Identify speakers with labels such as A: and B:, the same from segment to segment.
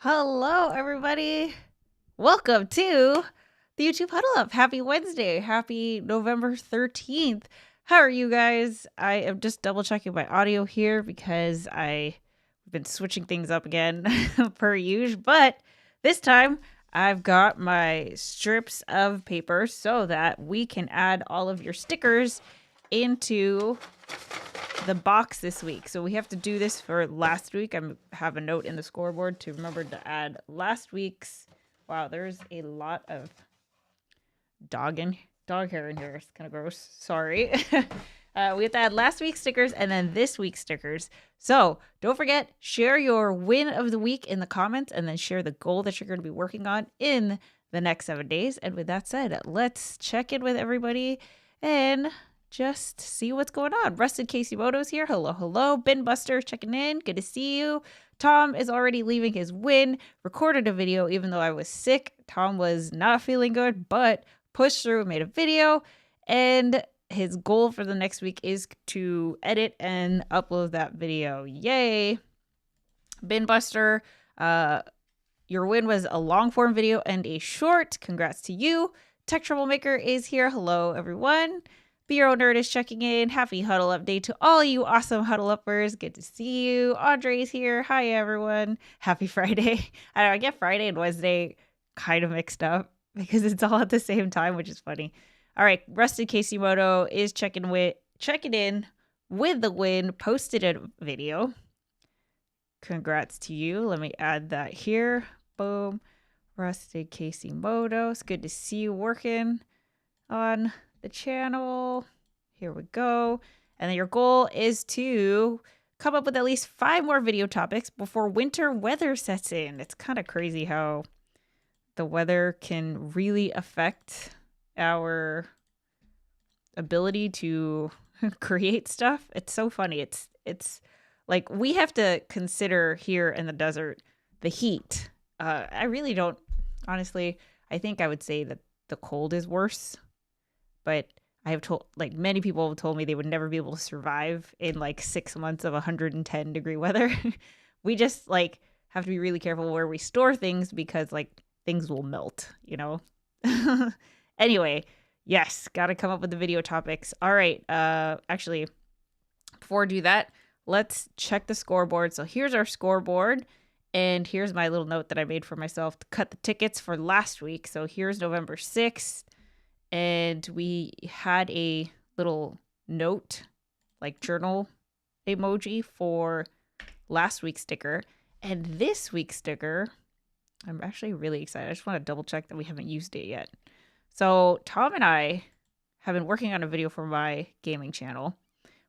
A: Hello, everybody. Welcome to the YouTube Huddle Up. Happy Wednesday. Happy November 13th. How are you guys? I am just double checking my audio here because I've been switching things up again per usual. But this time I've got my strips of paper so that we can add all of your stickers into the box this week. So we have to do this for last week. I have a note in the scoreboard to remember to add last week's. Wow, there's a lot of dog hair in here. It's kind of gross. Sorry. We have to add last week's stickers and then this week's stickers. So don't forget, share your win of the week in the comments and then share the goal that you're going to be working on in the next 7 days. And with that said, let's check in with everybody and just see what's going on. Rusted Casey Moto's here. Hello, hello. Bin Buster checking in. Good to see you. Tom is already leaving his win. Recorded a video even though I was sick. Tom was not feeling good, but pushed through, made a video. And his goal for the next week is to edit and upload that video. Yay. Bin Buster, your win was a long form video and a short. Congrats to you. Tech Troublemaker is here. Hello, everyone. Be Your Own Nerd is checking in. Happy Huddle Update to all you awesome Huddle Uppers. Good to see you. Andre's here. Hi, everyone. Happy Friday. I get Friday and Wednesday kind of mixed up because it's all at the same time, which is funny. All right. Rusted Caseymoto is checking in with the win. Posted a video. Congrats to you. Let me add that here. Boom. Rusted Caseymoto. It's good to see you working on the channel. Here we go. And then your goal is to come up with at least 5 more video topics before winter weather sets in. It's kind of crazy how the weather can really affect our ability to create stuff. It's so funny. It's like we have to consider here in the desert the heat. I really don't, honestly, I think I would say that the cold is worse. But I have told, like, many people have told me they would never be able to survive in like 6 months of 110 degree weather. We just like have to be really careful where we store things because like things will melt, you know? Anyway, yes, got to come up with the video topics. All right. Actually, before I do that, let's check the scoreboard. So here's our scoreboard. And here's my little note that I made for myself to cut the tickets for last week. So here's November 6th. And we had a little note, like journal emoji for last week's sticker. And this week's sticker, I'm actually really excited. I just want to double check that we haven't used it yet. So Tom and I have been working on a video for my gaming channel,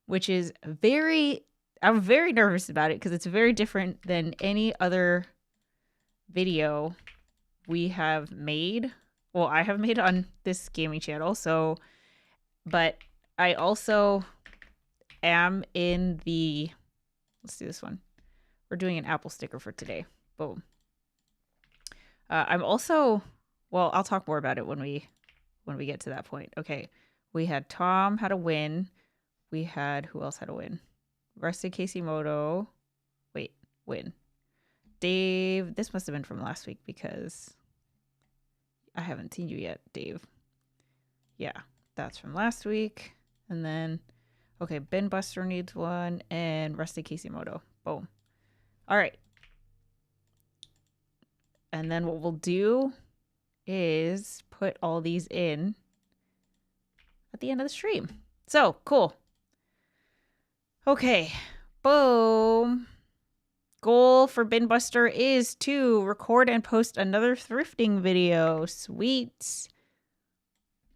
A: which is I'm very nervous about it because it's very different than any other video we have made. Well, I have made on this gaming channel. So, but I also am in the, let's do this one. We're doing an Apple sticker for today. Boom. I'm also, well, I'll talk more about it when we get to that point. Okay. We had Tom had a win. We had, who else had a win? Rusted Caseymoto. Wait, win. Dave, this must have been from last week because I haven't seen you yet, Dave. Yeah, that's from last week. And then, okay, Ben Buster needs one and Rusty Caseymoto. Boom. All right. And then what we'll do is put all these in at the end of the stream. So, cool. Okay. Boom. Goal for Bin Buster is to record and post another thrifting video. Sweet.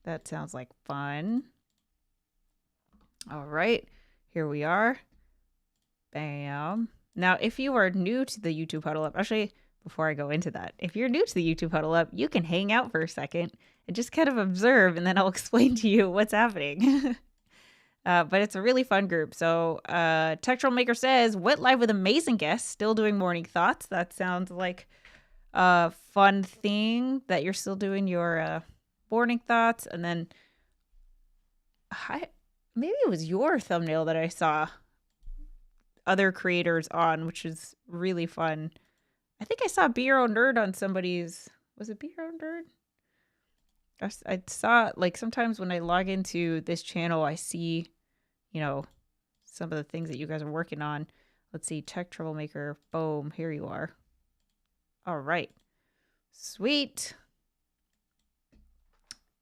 A: That sounds like fun. All right. Here we are. Bam. Now, if you are new to the YouTube Huddle Up, actually, before I go into that, if you're new to the YouTube Huddle Up, you can hang out for a second and just kind of observe, and then I'll explain to you what's happening. But it's a really fun group. So Tech Troublemaker says, went live with amazing guests, still doing morning thoughts. That sounds like a fun thing that you're still doing your morning thoughts. And then maybe it was your thumbnail that I saw other creators on, which is really fun. I think I saw Be Your Own Nerd on somebody's. Was it Be Your Own Nerd? I saw, like, sometimes when I log into this channel, I see, you know, some of the things that you guys are working on. Let's see, Tech Troublemaker. Boom, here you are. All right. Sweet.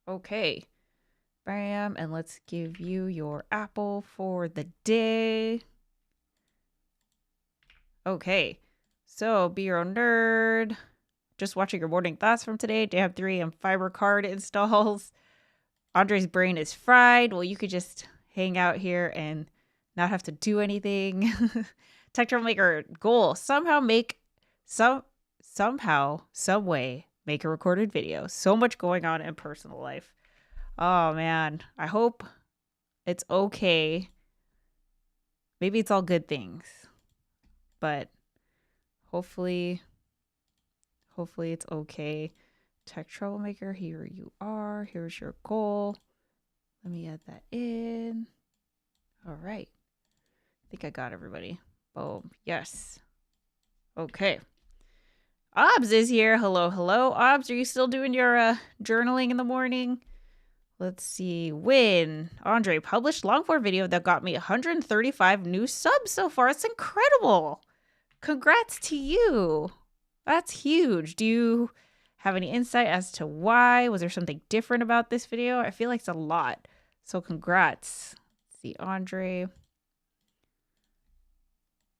A: Okay. Bam, and let's give you your apple for the day. Okay. So, Be Your Own Nerd. Just watching your morning thoughts from today. Day 3 and fiber card installs. Andre's brain is fried. Well, you could just hang out here and not have to do anything. Tech Troublemaker goal. Somehow, some way, make a recorded video. So much going on in personal life. Oh, man. I hope it's okay. Maybe it's all good things. But hopefully it's okay. Tech Troublemaker, here you are. Here's your goal. Let me add that in. All right. I think I got everybody. Boom. Yes. Okay. Obs is here. Hello, hello. Obs, are you still doing your journaling in the morning? Let's see. Win. Andre published long form video that got me 135 new subs so far. It's incredible. Congrats to you. That's huge. Do you have any insight as to why? Was there something different about this video? I feel like it's a lot. So congrats. Let's see, Andre.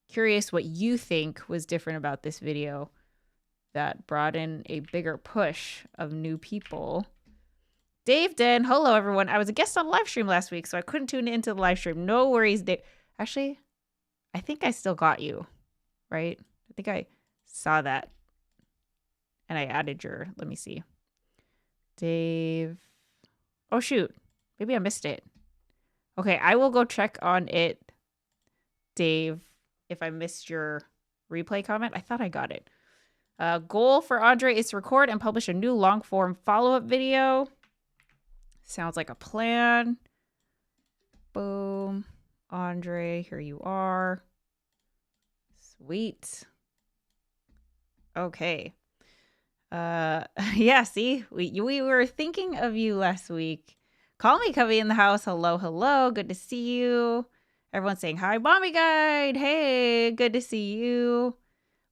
A: Curious what you think was different about this video that brought in a bigger push of new people. Dave Den, hello everyone. I was a guest on live stream last week, so I couldn't tune into the live stream. No worries, Dave. Actually, I think I still got you, right? I think I saw that. And I added your, let me see. Dave. Oh, shoot. Maybe I missed it. Okay, I will go check on it, Dave, if I missed your replay comment. I thought I got it. Goal for Andre is to record and publish a new long-form follow-up video. Sounds like a plan. Boom. Andre, here you are. Sweet. Okay. Yeah, see, we were thinking of you last week. Call me Cubby in the house. Hello, hello. Good to see you. Everyone's saying hi, Mommy Guide. Hey, good to see you.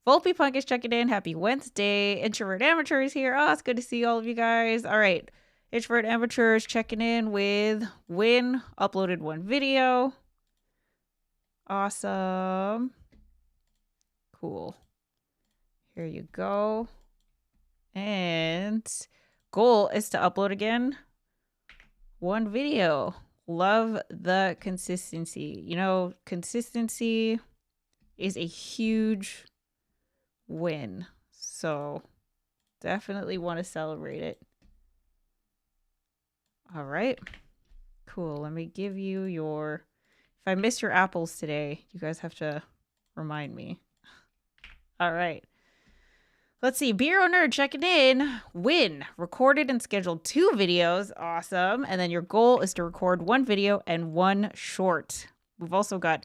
A: Volpe Punk is checking in. Happy Wednesday. Introvert Amateur is here. Oh, it's good to see all of you guys. All right. Introvert Amateur is checking in with Win. Uploaded one video. Awesome. Cool. Here you go. And goal is to upload again one video. Love the consistency. You know, consistency is a huge win. So definitely want to celebrate it. All right. Cool. Let me give you your... If I miss your apples today, you guys have to remind me. All right. Let's see. Be Your Own Nerd checking in. Win. Recorded and scheduled 2 videos. Awesome. And then your goal is to record 1 video and 1 short. We've also got...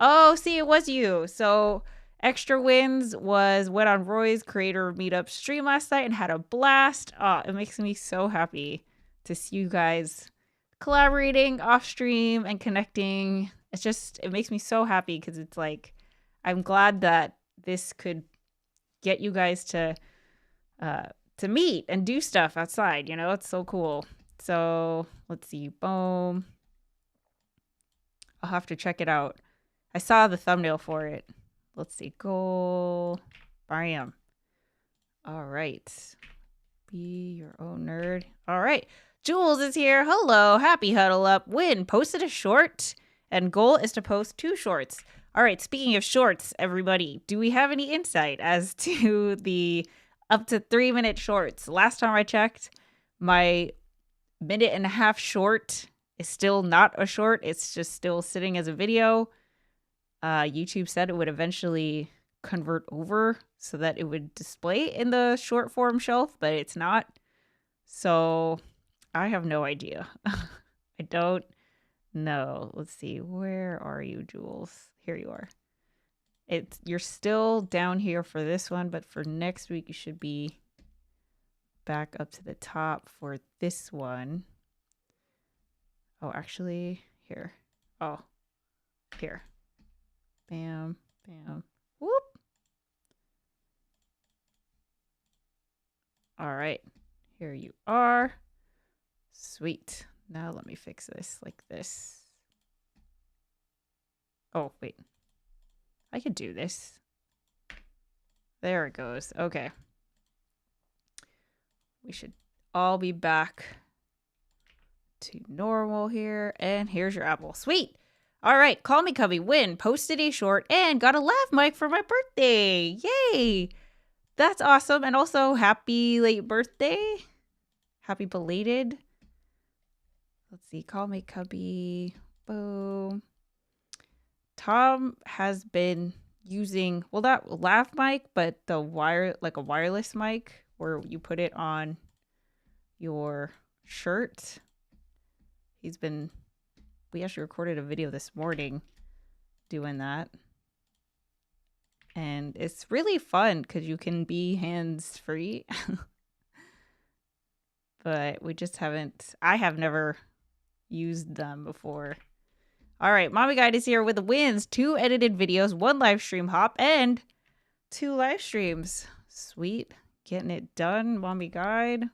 A: Oh, see, it was you. So extra wins went on Roy's creator meetup stream last night and had a blast. Oh, it makes me so happy to see you guys collaborating off stream and connecting. It makes me so happy because it's like, I'm glad that this could get you guys to meet and do stuff outside. You know, it's so cool. So let's see. Boom. I'll have to check it out. I saw the thumbnail for it. Let's see. Goal. Bam. All right. Be Your Own Nerd. All right. Jules is here. Hello. Happy Huddle Up. Win. Posted a short. And goal is to post 2 shorts. All right. Speaking of shorts, everybody, do we have any insight as to the up to 3-minute shorts? Last time I checked, my 1.5-minute short is still not a short. It's just still sitting as a video. YouTube said it would eventually convert over so that it would display in the short form shelf, but it's not. So I have no idea. I don't know. Let's see. Where are you, Jules? Here you are. You're still down here for this one, but for next week you should be back up to the top for this one. Oh, actually, here. Oh, here. Bam, bam, whoop. All right, here you are. Sweet. Now let me fix this like this. Oh, wait. I could do this. There it goes. Okay. We should all be back to normal here. And here's your apple. Sweet. All right. Call me Cubby. Win. Posted a short and got a laugh mic for my birthday. Yay. That's awesome. And also happy late birthday. Happy belated. Let's see. Call me Cubby. Boom. Tom has been using, well, that laugh mic, but the wire, like a wireless mic where you put it on your shirt. We actually recorded a video this morning doing that. And it's really fun because you can be hands-free. But I have never used them before. All right, Mommy Guide is here with the wins. 2 edited videos, 1 live stream hop, and 2 live streams. Sweet. Getting it done, Mommy Guide.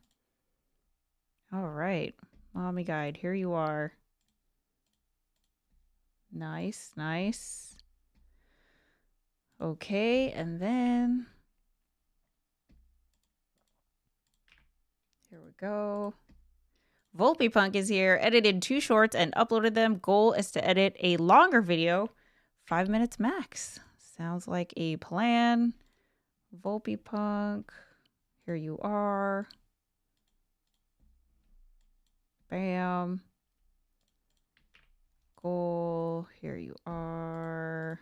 A: All right, Mommy Guide, here you are. Nice, nice. Okay, and then here we go. Volpypunk is here, edited 2 shorts and uploaded them. Goal is to edit a longer video, 5 minutes max. Sounds like a plan. Volpypunk, here you are. Bam. Goal, here you are.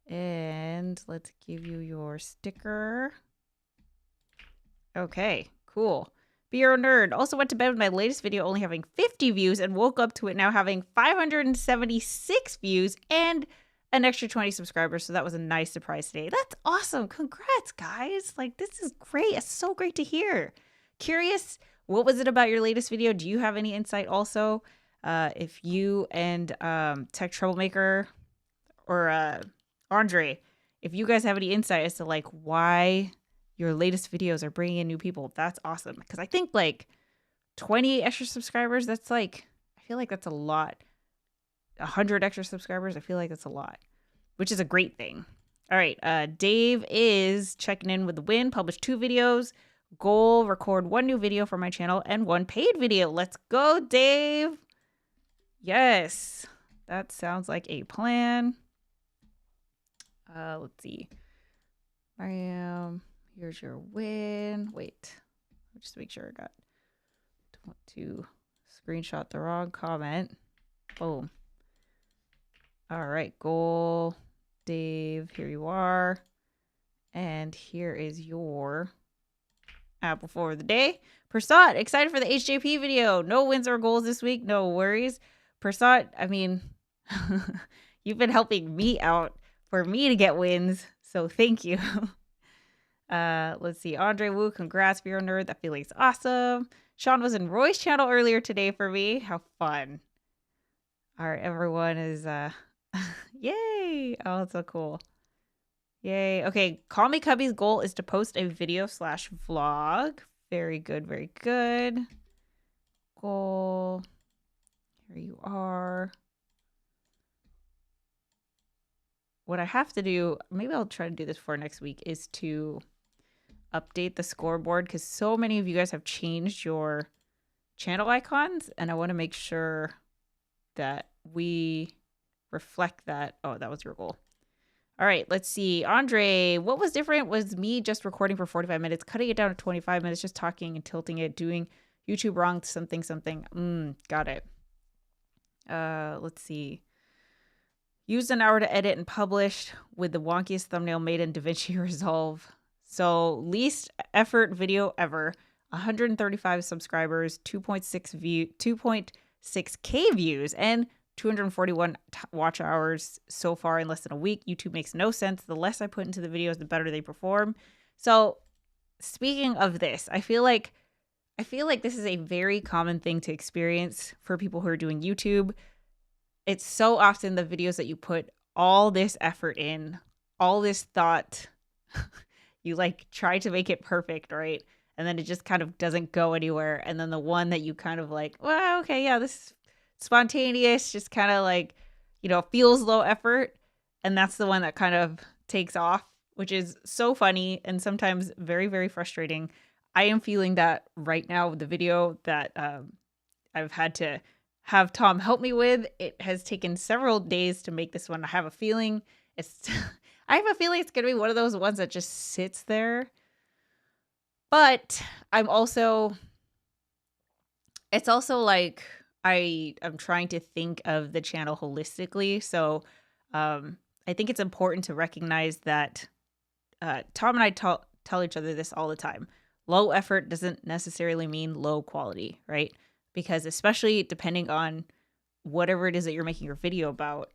A: And let's give you your sticker. Okay, cool. Be Your Nerd also went to bed with my latest video only having 50 views and woke up to it now having 576 views and an extra 20 subscribers. So that was a nice surprise today. That's awesome. Congrats, guys. Like, this is great. It's so great to hear. Curious, what was it about your latest video? Do you have any insight also? If you and Tech Troublemaker or Andre, if you guys have any insight as to like why your latest videos are bringing in new people, that's awesome. Because I think like 20 extra subscribers, that's like, I feel like that's a lot. 100 extra subscribers, I feel like that's a lot, which is a great thing. All right, Dave is checking in with the win, published 2 videos. Goal, record 1 new video for my channel and 1 paid video. Let's go, Dave. Yes, that sounds like a plan. Let's see. Here's your win. Wait, just make sure I don't want to screenshot the wrong comment. Boom. All right, goal, Dave, here you are. And here is your apple for the day. Persat, excited for the HJP video. No wins or goals this week. No worries. Persat, I mean, you've been helping me out for me to get wins. So thank you. Let's see. Andre Wu, congrats, Be Your Nerd. That feeling's awesome. Sean was in Roy's channel earlier today for me. How fun. All right, everyone is, yay. Oh, that's so cool. Yay. Okay, Call Me Cubby's goal is to post a video/vlog. Very good, very good. Goal. Here you are. What I have to do, maybe I'll try to do this for next week, is to update the scoreboard because so many of you guys have changed your channel icons, and I want to make sure that we reflect that. Oh, that was your goal. All right, let's see. Andre, what was different was me just recording for 45 minutes, cutting it down to 25 minutes, just talking and tilting it, doing YouTube wrong, something. Got it. Let's see. Used an hour to edit and published with the wonkiest thumbnail made in DaVinci Resolve. So least effort video ever. 135 subscribers, 2.6K views, and 241 watch hours so far in less than a week. YouTube makes no sense. The less I put into the videos, the better they perform. So speaking of this, I feel like this is a very common thing to experience for people who are doing YouTube. It's so often the videos that you put all this effort in, all this thought, you like try to make it perfect, right? And then it just kind of doesn't go anywhere. And then the one that you kind of like, well, okay, yeah, this is spontaneous, just kind of like, feels low effort. And that's the one that kind of takes off, which is so funny and sometimes very, very frustrating. I am feeling that right now with the video that I've had to have Tom help me with. It has taken several days to make this one. I have a feeling it's going to be one of those ones that just sits there. But it's also like I'm trying to think of the channel holistically. So I think it's important to recognize that Tom and I tell each other this all the time. Low effort doesn't necessarily mean low quality, right? Because especially depending on whatever it is that you're making your video about,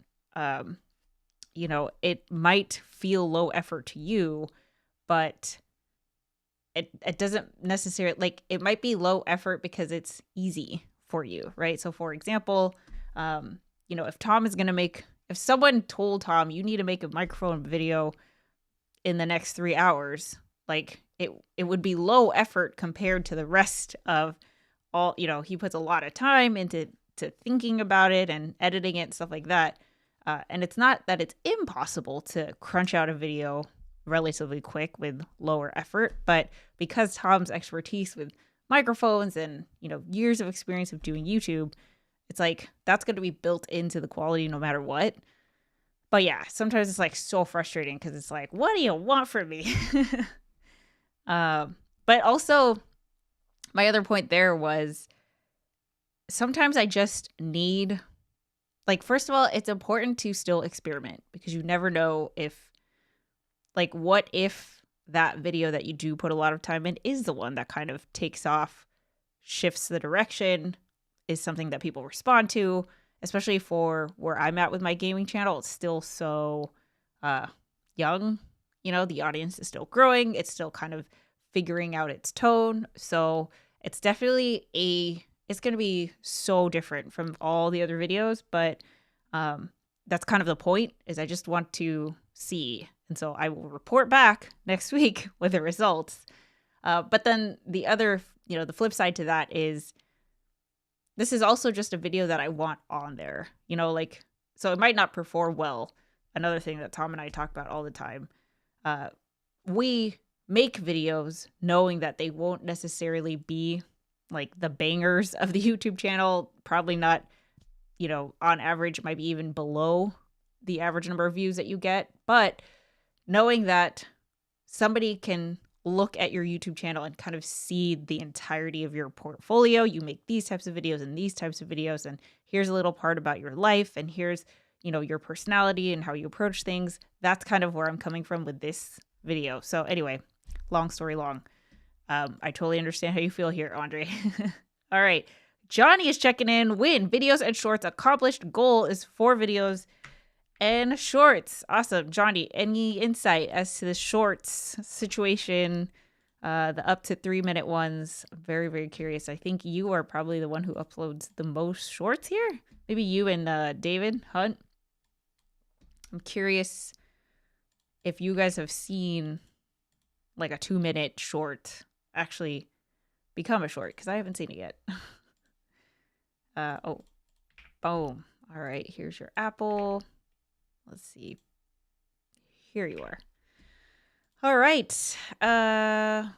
A: it might feel low effort to you, but it doesn't necessarily, like, it might be low effort because it's easy for you, right? So for example, if someone told Tom, you need to make a microphone video in the next 3 hours, like it would be low effort compared to the rest of all, he puts a lot of time into thinking about it and editing it and stuff like that. And it's not that it's impossible to crunch out a video relatively quick with lower effort, but because Tom's expertise with microphones and, years of experience of doing YouTube, it's like that's going to be built into the quality no matter what. But yeah, sometimes it's like so frustrating because it's like, what do you want from me? But also my other point there was sometimes I just need, like, first of all, it's important to still experiment because you never know if, like, what if that video that you do put a lot of time in is the one that kind of takes off, shifts the direction, is something that people respond to, especially for where I'm at with my gaming channel. It's still so young, the audience is still growing. It's still kind of figuring out its tone. So it's definitely it's going to be so different from all the other videos, but that's kind of the point, is I just want to see. And so I will report back next week with the results. But then the other, the flip side to that is this is also just a video that I want on there, so it might not perform well. Another thing that Tom and I talk about all the time. We make videos knowing that they won't necessarily be like the bangers of the YouTube channel. Probably not, on average, might be even below the average number of views that you get. But knowing that somebody can look at your YouTube channel and kind of see the entirety of your portfolio. You make these types of videos and these types of videos, and here's a little part about your life, and here's, your personality and how you approach things. That's kind of where I'm coming from with this video. So anyway, long story long. I totally understand how you feel here, Andre. All right. Johnny is checking in. Win. Videos and shorts accomplished. Goal is 4 videos and shorts. Awesome. Johnny, any insight as to the shorts situation? The up to 3-minute ones. I'm very, very curious. I think you are probably the one who uploads the most shorts here. Maybe you and David Hunt. I'm curious if you guys have seen like a 2-minute short actually become a short, because I haven't seen it yet. Oh, boom. All right, here's your apple. Let's see. Here you are. All right. Another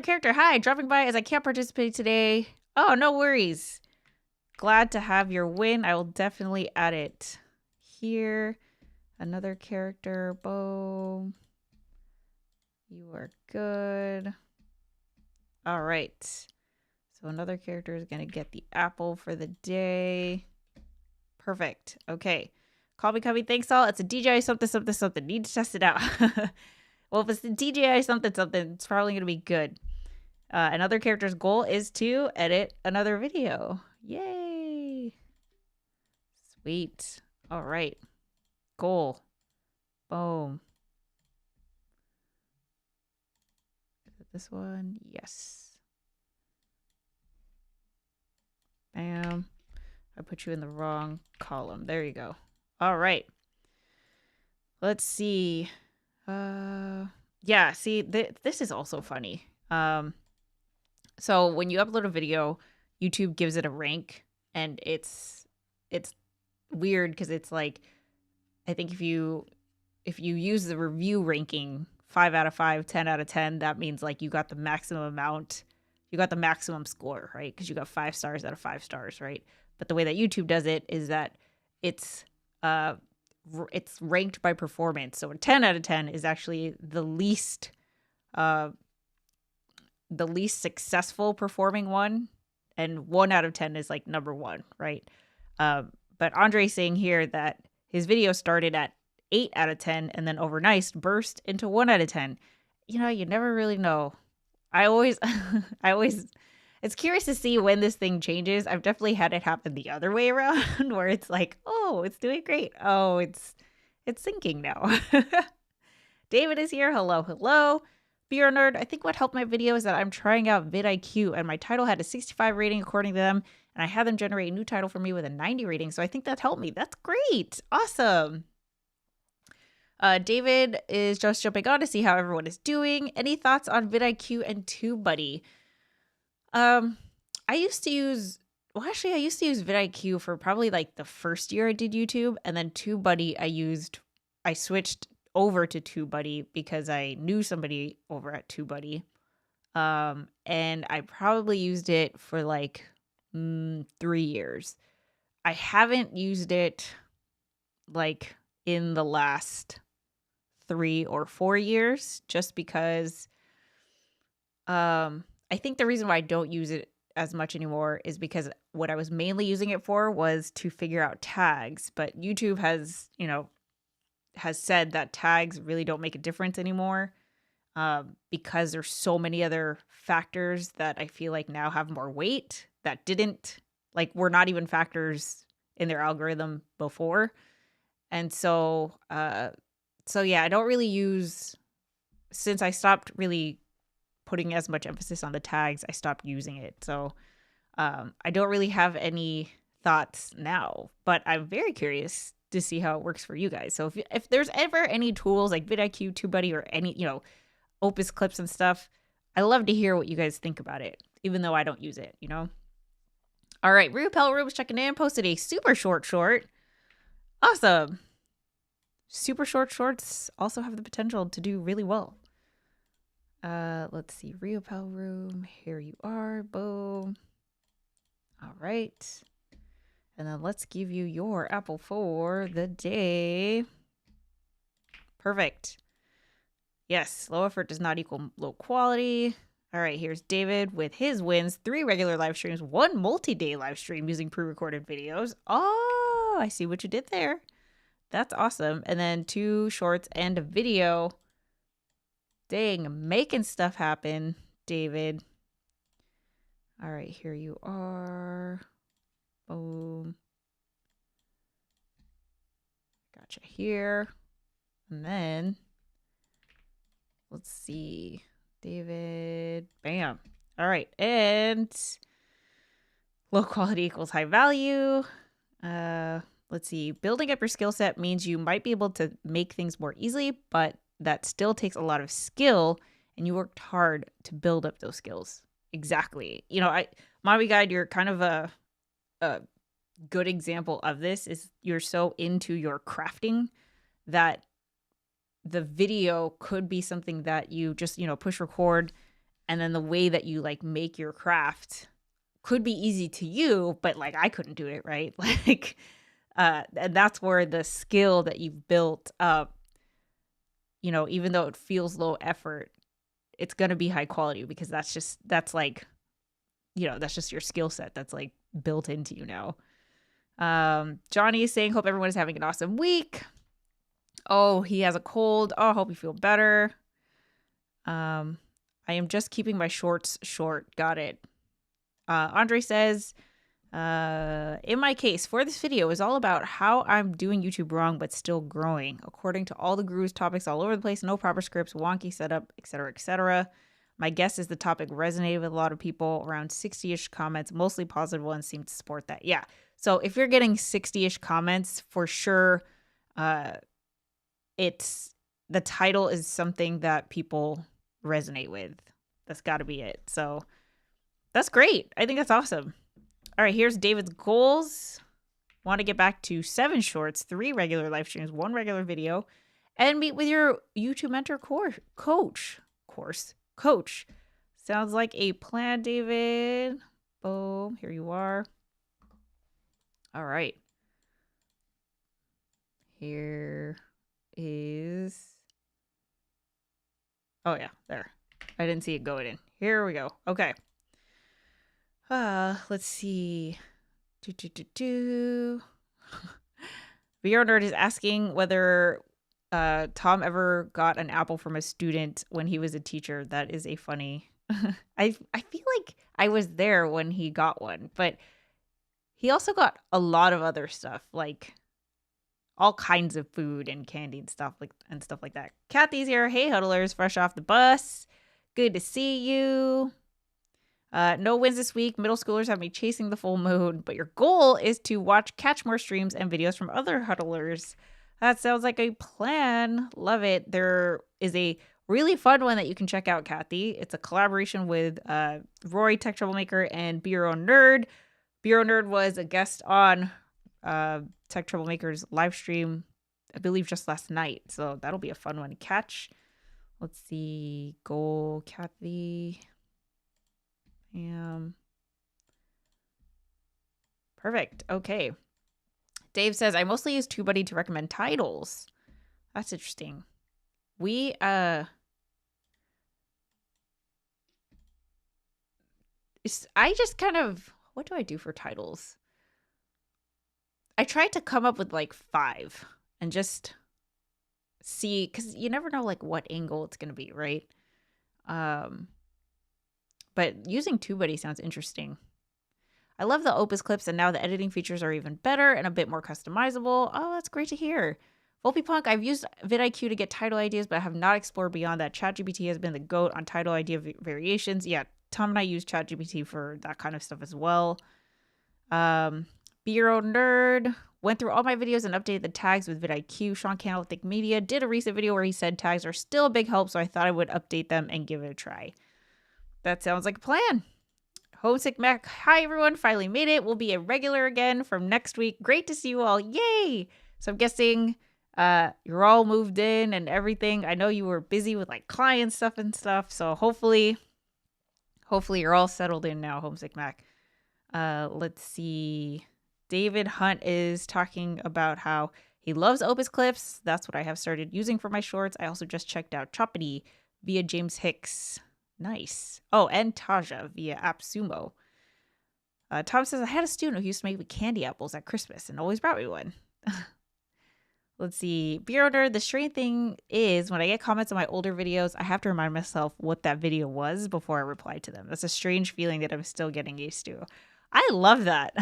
A: character. Hi, dropping by as I can't participate today. Oh, no worries. Glad to have your win. I will definitely add it here. Another character. Boom. You are good. All right. So another character is going to get the apple for the day. Perfect. Okay. Call me, Cubby. Thanks all. It's a DJI something, something, something. Need to test it out. Well, if it's the DJI something, something, it's probably going to be good. Another character's goal is to edit another video. Yay. Sweet. All right. Goal. Boom. Is it this one? Yes. Bam. I put you in the wrong column. There you go. All right. Let's see. Yeah, see, this is also funny. So when you upload a video, YouTube gives it a rank, and it's weird because it's like, I think if you use the review ranking 5 out of 5, 10 out of 10, that means like you got the maximum amount, you got the maximum score, right? Because you got 5 stars out of 5 stars, right? But the way that YouTube does it is that it's ranked by performance. So a 10 out of 10 is actually the least successful performing one, and 1 out of 10 is like number 1, right? But Andre's saying here that his video started at 8 out of 10 and then overnight burst into 1 out of 10. You know, you never really know. I always it's curious to see when this thing changes. I've definitely had it happen the other way around where it's like, oh, it's doing great. Oh, it's sinking now. David is here. Hello, hello. Beer Nerd, I think what helped my video is that I'm trying out vidIQ, and my title had a 65 rating according to them, and I had them generate a new title for me with a 90 rating, so I think that helped me. That's great. Awesome. David is just jumping on to see how everyone is doing. Any thoughts on vidIQ and TubeBuddy? I used to use vidIQ for probably like the first year I did YouTube, and then TubeBuddy I switched over to TubeBuddy because I knew somebody over at TubeBuddy. And I probably used it for like 3 years. I haven't used it like in the last 3 or 4 years just because I think the reason why I don't use it as much anymore is because what I was mainly using it for was to figure out tags. But YouTube has said that tags really don't make a difference anymore because there's so many other factors that I feel like now have more weight that were not even factors in their algorithm before. And so yeah, I don't really use, since I stopped really putting as much emphasis on the tags, I stopped using it. So I don't really have any thoughts now, but I'm very curious to see how it works for you guys. So if there's ever any tools like vidIQ, TubeBuddy, or any, Opus Clips and stuff, I love to hear what you guys think about it, even though I don't use it, All right, Repel Room's checking in, posted a super short. Awesome. Super short shorts also have the potential to do really well. Let's see, Repel Room, here you are, boom. All right. And then let's give you your apple for the day. Perfect. Yes, low effort does not equal low quality. All right, here's David with his wins. 3 regular live streams, 1 multi-day live stream using pre-recorded videos. Oh, I see what you did there. That's awesome. And then 2 shorts and a video. Dang, making stuff happen, David. All right, here you are. Boom. Gotcha here. And then, let's see. David. Bam. All right. And low quality equals high value. Let's see. Building up your skill set means you might be able to make things more easily, but that still takes a lot of skill, and you worked hard to build up those skills. Exactly. Mommy Guide, you're kind of a good example of this. Is you're so into your crafting that the video could be something that you just, push record, and then the way that you like make your craft could be easy to you, but like I couldn't do it, right? Like and that's where the skill that you've built up, even though it feels low effort, it's going to be high quality because that's just your skill set that's like built into you now. Johnny is saying, hope everyone is having an awesome week. Oh, he has a cold. Oh, I hope you feel better. I am just keeping my shorts short. Got it. Andre says, In my case, for this video is all about how I'm doing YouTube wrong but still growing. According to all the gurus, topics all over the place, no proper scripts, wonky setup, etc., etc. My guess is the topic resonated with a lot of people. Around 60-ish comments, mostly positive ones, seem to support that. Yeah. So if you're getting 60-ish comments, for sure, it's the title is something that people resonate with. That's got to be it. So that's great. I think that's awesome. All right, here's David's goals. Want to get back to 7 shorts, 3 regular live streams, 1 regular video, and meet with your YouTube mentor coach. Sounds like a plan, David. Boom, here you are. All right. Here is... Oh, yeah, there. I didn't see it going in. Here we go. Okay. Let's see. VR Nerd is asking whether Tom ever got an apple from a student when he was a teacher. That is a funny. I feel like I was there when he got one, but he also got a lot of other stuff, like all kinds of food and candy and stuff like that. Kathy's here. Hey, huddlers, fresh off the bus. Good to see you. No wins this week. Middle schoolers have me chasing the full moon, but your goal is to catch more streams and videos from other huddlers. That sounds like a plan. Love it. There is a really fun one that you can check out, Kathy. It's a collaboration with Rory, Tech Troublemaker, and Be Your Own Nerd. Be Your Own Nerd was a guest on Tech Troublemaker's live stream, I believe just last night. So that'll be a fun one to catch. Let's see. Goal, Kathy. Perfect. Okay. Dave says, I mostly use TubeBuddy to recommend titles. That's interesting. I just kind of, what do I do for titles? I tried to come up with like 5 and just see, because you never know like what angle it's going to be, right? But using TubeBuddy sounds interesting. I love the Opus clips, and now the editing features are even better and a bit more customizable. Oh, that's great to hear. VolpePunk, I've used vidIQ to get title ideas, but I have not explored beyond that. ChatGPT has been the GOAT on title idea variations. Yeah, Tom and I use ChatGPT for that kind of stuff as well. Be Your Own Nerd. Went through all my videos and updated the tags with vidIQ. Sean Cannell with Think Media did a recent video where he said tags are still a big help, so I thought I would update them and give it a try. That sounds like a plan. Homesick Mac. Hi, everyone. Finally made it. We'll be a regular again from next week. Great to see you all. Yay. So I'm guessing you're all moved in and everything. I know you were busy with like client stuff and stuff. So hopefully you're all settled in now, Homesick Mac. Let's see. David Hunt is talking about how he loves Opus clips. That's what I have started using for my shorts. I also just checked out Choppity via James Hicks. Nice. Oh, and Taja via AppSumo. Tom says, I had a student who used to make me candy apples at Christmas and always brought me one. Let's see. Be Your Own Nerd, the strange thing is when I get comments on my older videos, I have to remind myself what that video was before I reply to them. That's a strange feeling that I'm still getting used to. I love that.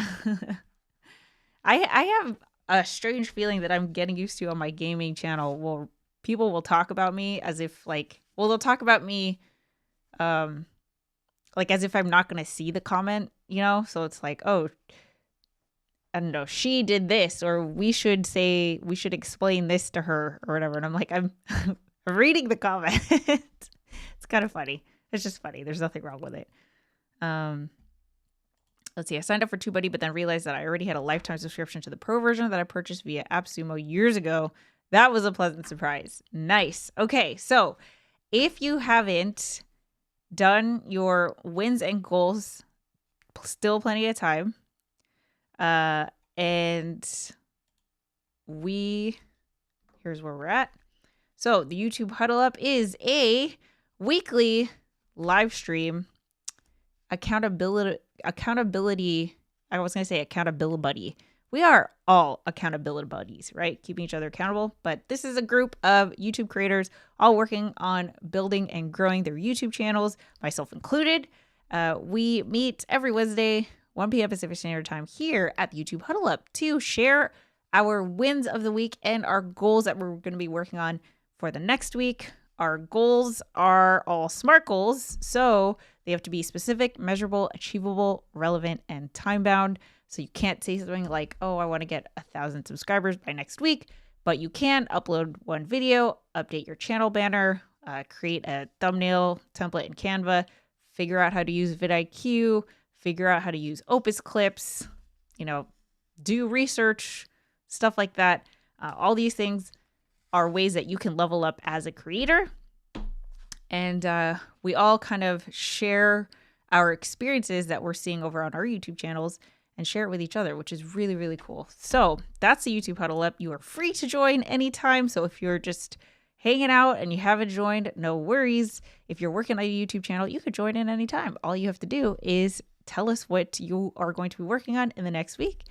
A: I have a strange feeling that I'm getting used to on my gaming channel. Well, people will talk about me as if they'll talk about me like as if I'm not going to see the comment, you know? So it's like, oh, I don't know, she did this, or we should explain this to her or whatever. And I'm like, I'm reading the comment. It's kind of funny. It's just funny. There's nothing wrong with it. Let's see. I signed up for TubeBuddy, but then realized that I already had a lifetime subscription to the pro version that I purchased via AppSumo years ago. That was a pleasant surprise. Nice. Okay. So if you haven't done your wins and goals, still plenty of time. And here's where we're at. So the YouTube Huddle Up is a weekly live stream accountability. I was going to say accountability buddy. We are all accountability buddies, right? Keeping each other accountable. But this is a group of YouTube creators all working on building and growing their YouTube channels, myself included. We meet every Wednesday, 1 p.m. Pacific Standard Time here at the YouTube Huddle Up to share our wins of the week and our goals that we're going to be working on for the next week. Our goals are all SMART goals, so they have to be specific, measurable, achievable, relevant, and time-bound. So you can't say something like, oh, I want to get 1,000 subscribers by next week, but you can upload one video, update your channel banner, create a thumbnail template in Canva, figure out how to use vidIQ, figure out how to use Opus clips, do research, stuff like that. All these things are ways that you can level up as a creator. And we all kind of share our experiences that we're seeing over on our YouTube channels and share it with each other, which is really, really cool. So that's the YouTube Huddle Up. You are free to join anytime. So if you're just hanging out and you haven't joined, no worries. If you're working on a YouTube channel, you could join in anytime. All you have to do is tell us what you are going to be working on in the next week.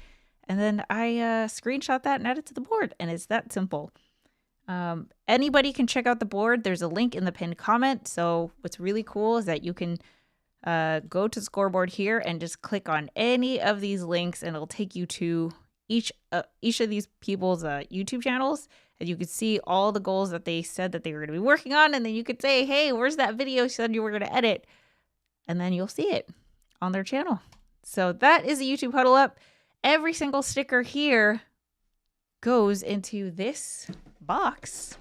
A: And then I screenshot that and add it to the board. And it's that simple. Anybody can check out the board. There's a link in the pinned comment. So what's really cool is that you can go to scoreboard here and just click on any of these links and it'll take you to each of these people's YouTube channels, and you could see all the goals that they said that they were going to be working on. And then you could say, hey, where's that video you said you were going to edit? And then you'll see it on their channel. So that is a YouTube Huddle Up. Every single sticker here goes into this box,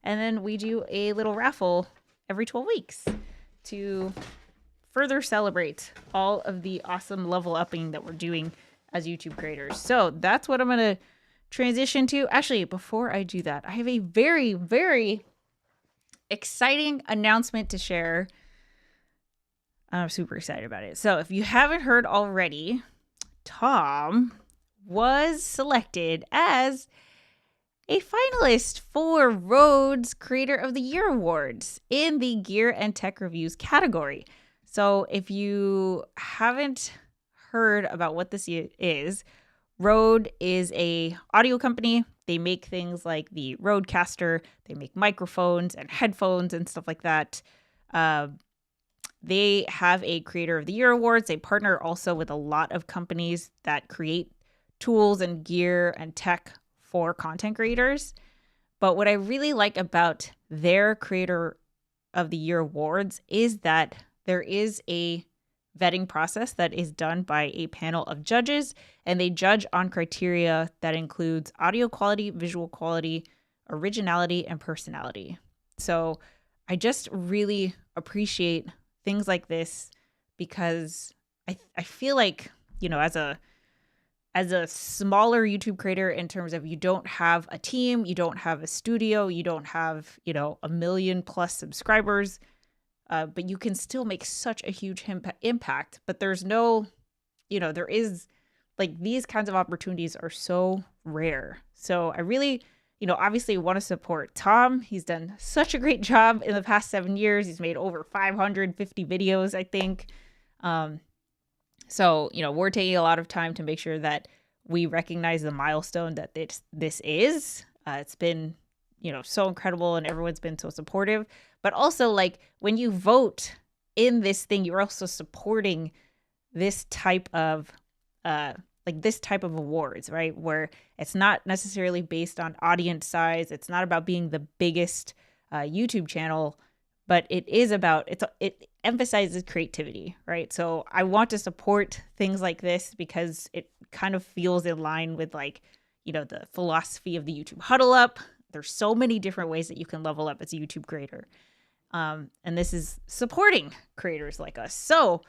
A: and then we do a little raffle every 12 weeks to further celebrate all of the awesome level upping that we're doing as YouTube creators. So that's what I'm going to transition to. Actually, before I do that, I have a very, very exciting announcement to share. I'm super excited about it. So if you haven't heard already, Tom was selected as a finalist for Rode's Creator of the Year Awards in the Gear and Tech Reviews category. So if you haven't heard about what this is, Rode is a audio company. They make things like the Rodecaster. They make microphones and headphones and stuff like that. They have a Creator of the Year Awards. They partner also with a lot of companies that create tools and gear and tech for content creators. But what I really like about their Creator of the Year Awards is that there is a vetting process that is done by a panel of judges, and they judge on criteria that includes audio quality, visual quality, originality, and personality. So I just really appreciate things like this because I feel like, as a smaller YouTube creator, in terms of you don't have a team, you don't have a studio, you don't have, 1 million plus subscribers, but you can still make such a huge impact. But there's no, there is like these kinds of opportunities are so rare. So I really, obviously want to support Tom. He's done such a great job in the past 7 years. He's made over 550 videos, I think. So, we're taking a lot of time to make sure that we recognize the milestone that this is. It's been, so incredible, and everyone's been so supportive. But also, like, when you vote in this thing, you're also supporting this type of awards, right? Where it's not necessarily based on audience size. It's not about being the biggest YouTube channel, but it is about, it emphasizes creativity, right? So I want to support things like this because it kind of feels in line with the philosophy of the YouTube Huddle Up. There's so many different ways that you can level up as a YouTube creator. And this is supporting creators like us. So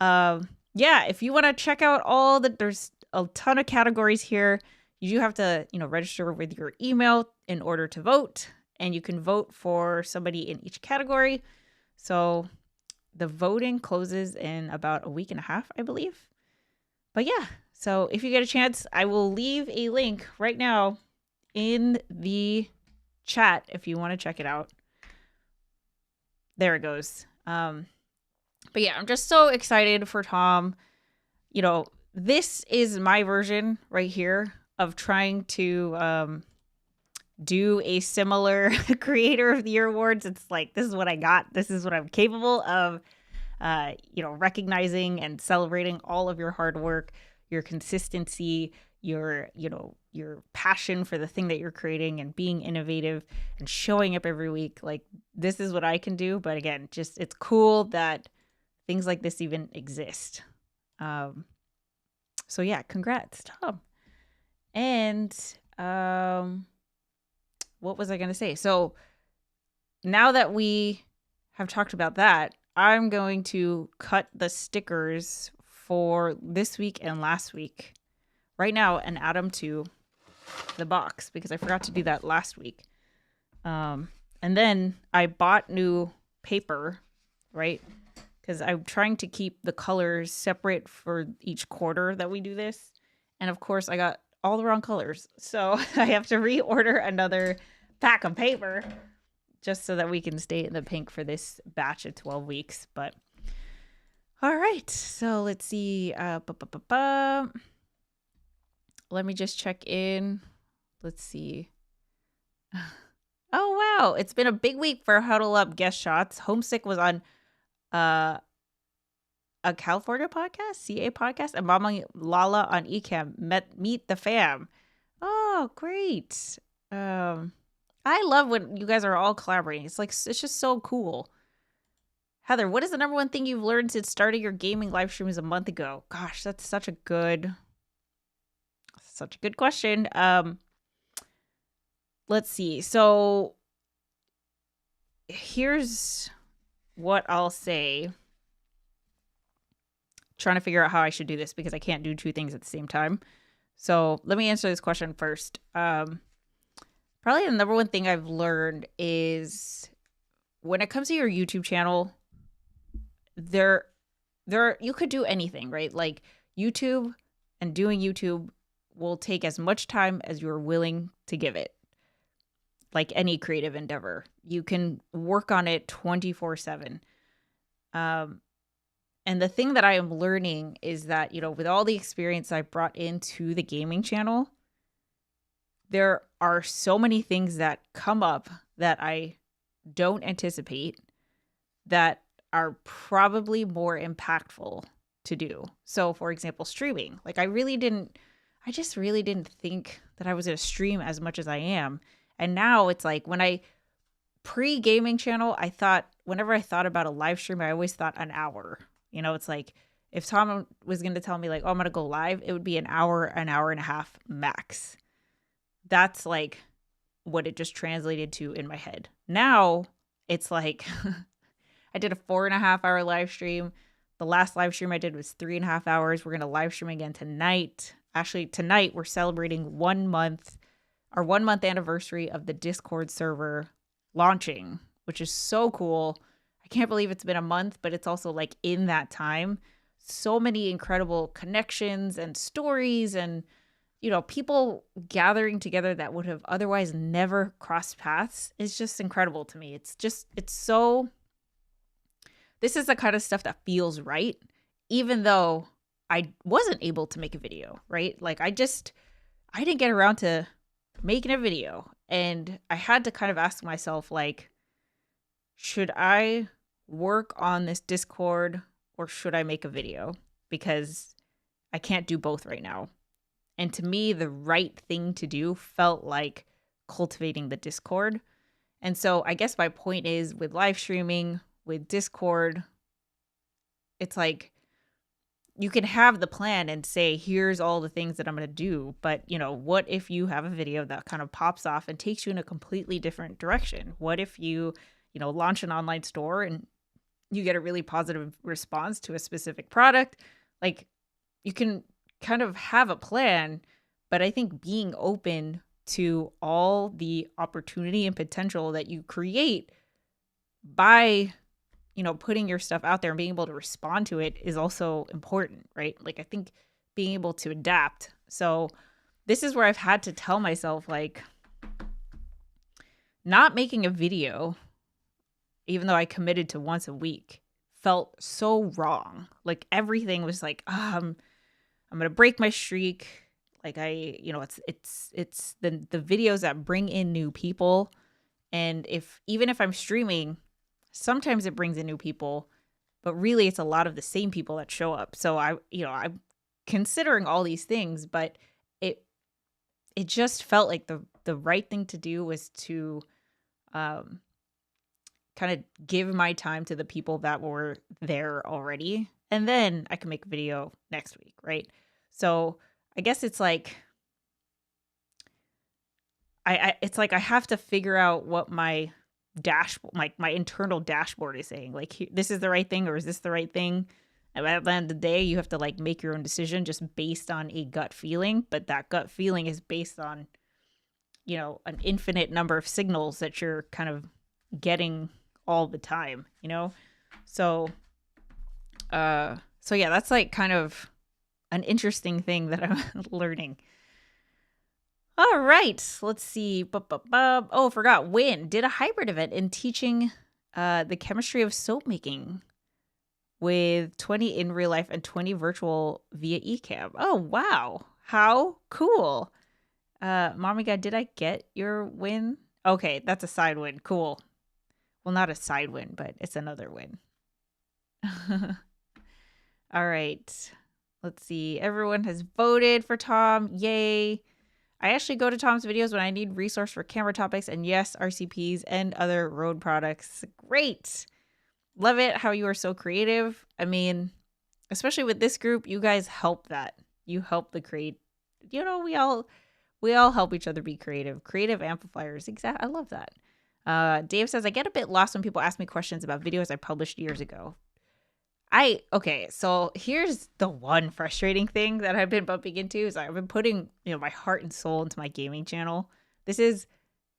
A: if you want to check out there's a ton of categories here. You do have to, register with your email in order to vote, and you can vote for somebody in each category. So the voting closes in about a week and a half, I believe. But yeah, so if you get a chance, I will leave a link right now in the chat if you want to check it out. There it goes. But yeah, I'm just so excited for Tom. This is my version right here of trying to do a similar Creator of the Year Awards. It's like, this is what I got. This is what I'm capable of recognizing and celebrating all of your hard work, your consistency, your passion for the thing that you're creating, and being innovative and showing up every week. Like, this is what I can do. But again, just it's cool that things like this even exist. So yeah, congrats, Tom. And what was I going to say? So now that we have talked about that, I'm going to cut the stickers for this week and last week right now and add them to the box because I forgot to do that last week. And then I bought new paper, right? Because I'm trying to keep the colors separate for each quarter that we do this. And of course, I got all the wrong colors. So I have to reorder another pack of paper just so that we can stay in the pink for this batch of 12 weeks. But all right, so let's see. Let me just check in. Let's see. Oh, wow. It's been a big week for Huddle Up guest shots. Homesick was on a California podcast, CA podcast, and Mama Lala on Ecamm. Meet the fam. Oh, great. I love when you guys are all collaborating. It's just so cool. Heather, what is the number one thing you've learned since starting your gaming live streams a month ago? Gosh, that's such a good question. Let's see. So here's what I'll say. Trying to figure out how I should do this because I can't do two things at the same time. So let me answer this question first. Probably the number one thing I've learned is when it comes to your YouTube channel, there you could do anything, right? Like YouTube and doing YouTube will take as much time as you're willing to give it. Like any creative endeavor, you can work on it 24/7. And the thing that I am learning is that, with all the experience I brought into the gaming channel, there are so many things that come up that I don't anticipate that are probably more impactful to do. So, for example, streaming. Like I just really didn't think that I was going to stream as much as I am. And now it's like when I pre-gaming channel, whenever I thought about a live stream, I always thought an hour. It's like if Tom was going to tell me like, oh, I'm going to go live, it would be an hour and a half max. That's like what it just translated to in my head. Now it's like I did a 4.5 hour live stream. The last live stream I did was 3.5 hours. We're going to live stream again tonight. Actually, tonight we're celebrating our 1 month anniversary of the Discord server launching, which is so cool. I can't believe it's been a month, but it's also like in that time, so many incredible connections and stories and, people gathering together that would have otherwise never crossed paths is just incredible to me. This is the kind of stuff that feels right, even though I wasn't able to make a video, right? Like I didn't get around to making a video. And I had to kind of ask myself, like, should I work on this Discord or should I make a video? Because I can't do both right now. And to me, the right thing to do felt like cultivating the Discord. And so I guess my point is with live streaming, with Discord, it's like you can have the plan and say, here's all the things that I'm going to do. But, what if you have a video that kind of pops off and takes you in a completely different direction? What if you, launch an online store and you get a really positive response to a specific product? Like you can kind of have a plan, but I think being open to all the opportunity and potential that you create by putting your stuff out there and being able to respond to it is also important, right? Like I think being able to adapt. So this is where I've had to tell myself, like, not making a video, even though I committed to once a week, felt so wrong. Like everything was like, I'm going to break my streak. Like it's the videos that bring in new people. And even if I'm streaming, sometimes it brings in new people. but really it's a lot of the same people that show up. So I'm considering all these things, but it just felt like the right thing to do was to um kind of give my time to the people that were there already, and then I can make a video next week, right? So I guess it's like it's like I have to figure out what my my internal dashboard is saying. Like, this is the right thing, or is this the right thing? And at the end of the day, you have to like make your own decision just based on a gut feeling. But that gut feeling is based on, an infinite number of signals that you're kind of getting all the time, So, so yeah, that's like kind of an interesting thing that I'm learning. All right, let's see. Oh, forgot. Win did a hybrid event in teaching the chemistry of soap making with 20 in real life and 20 virtual via eCam. Oh, wow. How cool. Mommy God, did I get your win? Okay, that's a side win. Cool. Well, not a side win, but it's another win. All right. Let's see. Everyone has voted for Tom. Yay. I actually go to Tom's videos when I need resource for camera topics, and yes, RCPs and other road products. Great. Love it how you are so creative. I mean, especially with this group, you guys help that. You help the create. We all help each other be creative. Creative amplifiers. Exactly. I love that. Dave says, I get a bit lost when people ask me questions about videos I published years ago. Okay, so here's the one frustrating thing that I've been bumping into is I've been putting, my heart and soul into my gaming channel. This is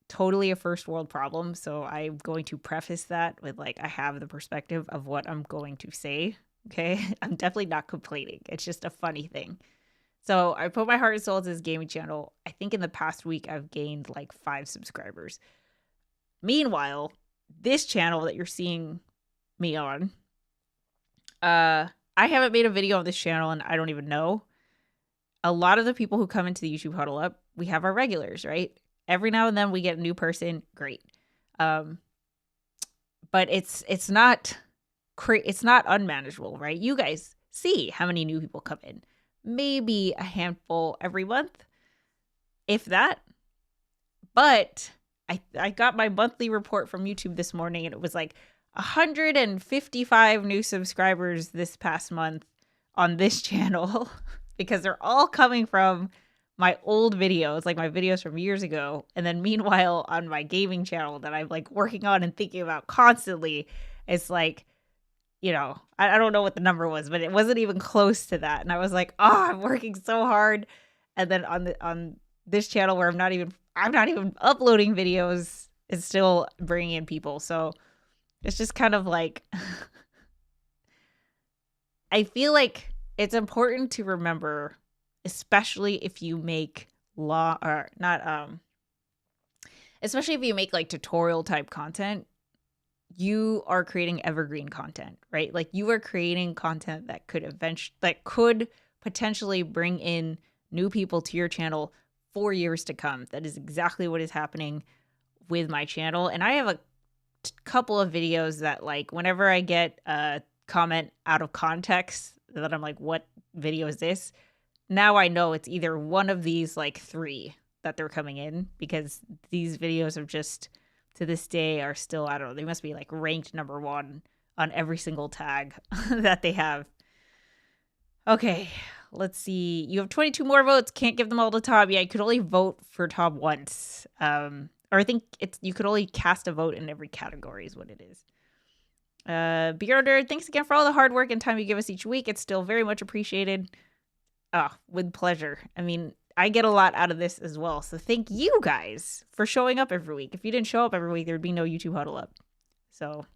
A: totally a first world problem, so I'm going to preface that with I have the perspective of what I'm going to say, okay? I'm definitely not complaining. It's just a funny thing. So I put my heart and soul into this gaming channel. I think in the past week, I've gained 5 subscribers. Meanwhile, this channel that you're seeing me on, I haven't made a video on this channel and I don't even know. A lot of the people who come into the YouTube Huddle Up, we have our regulars, right? Every now and then we get a new person, great. But it's not unmanageable, right? You guys see how many new people come in. Maybe a handful every month, if that. But I got my monthly report from YouTube this morning and it was 155 new subscribers this past month on this channel because they're all coming from my old videos, my videos from years ago. And then meanwhile, on my gaming channel that I'm working on and thinking about constantly, it's I don't know what the number was, but it wasn't even close to that. And I was I'm working so hard. And then on this channel where I'm not even uploading videos, it's still bringing in people. So it's just kind of I feel like it's important to remember, especially if you make especially if you make tutorial type content, you are creating evergreen content, right? You are creating content that could potentially bring in new people to your channel for years to come. That is exactly what is happening with my channel. And I have a couple of videos that whenever I get a comment out of context that I'm what video is this? Now I know it's either one of these 3 that they're coming in, because these videos are just to this day are still, I don't know, they must be ranked number 1 on every single tag that they have. Okay, let's see. You have 22 more votes. Can't give them all to Tom. Yeah, you could only vote for Tom once. Or I think you could only cast a vote in every category is what it is. Beyonder, thanks again for all the hard work and time you give us each week. It's still very much appreciated. With pleasure. I mean, I get a lot out of this as well. So thank you guys for showing up every week. If you didn't show up every week, there'd be no YouTube Huddle Up. So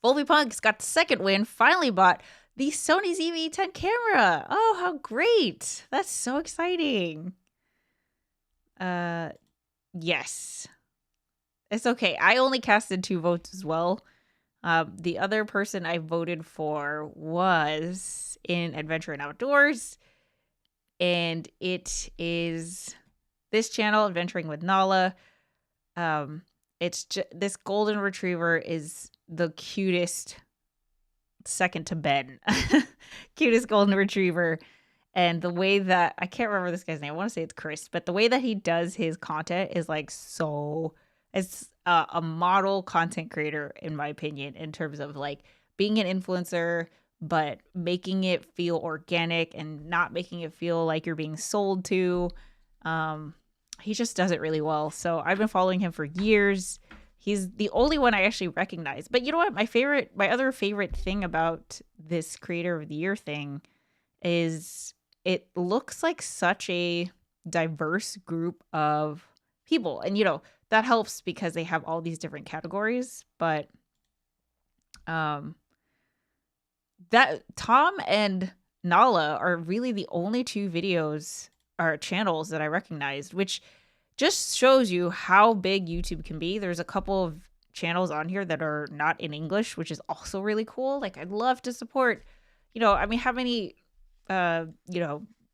A: Volby Punk's got the second win. Finally bought the Sony ZV-10 camera. Oh, how great. That's so exciting. Yes. It's okay. I only casted 2 votes as well. The other person I voted for was in Adventure and Outdoors. And it is this channel, Adventuring with Nala. This golden retriever is the cutest second to Ben. Cutest golden retriever. And the way that, I can't remember this guy's name. I want to say it's Chris, but the way that he does his content is like it's a model content creator, in my opinion, in terms of like being an influencer, but making it feel organic and not making it feel like you're being sold to. He just does it really well. So I've been following him for years. He's the only one I actually recognize. But you know what? My other favorite thing about this Creator of the Year thing is it looks like such a diverse group of people. And, that helps because they have all these different categories. But that Tom and Nala are really the only two videos or channels that I recognized, which just shows you how big YouTube can be. There's a couple of channels on here that are not in English, which is also really cool. Like, I'd love to support, how many,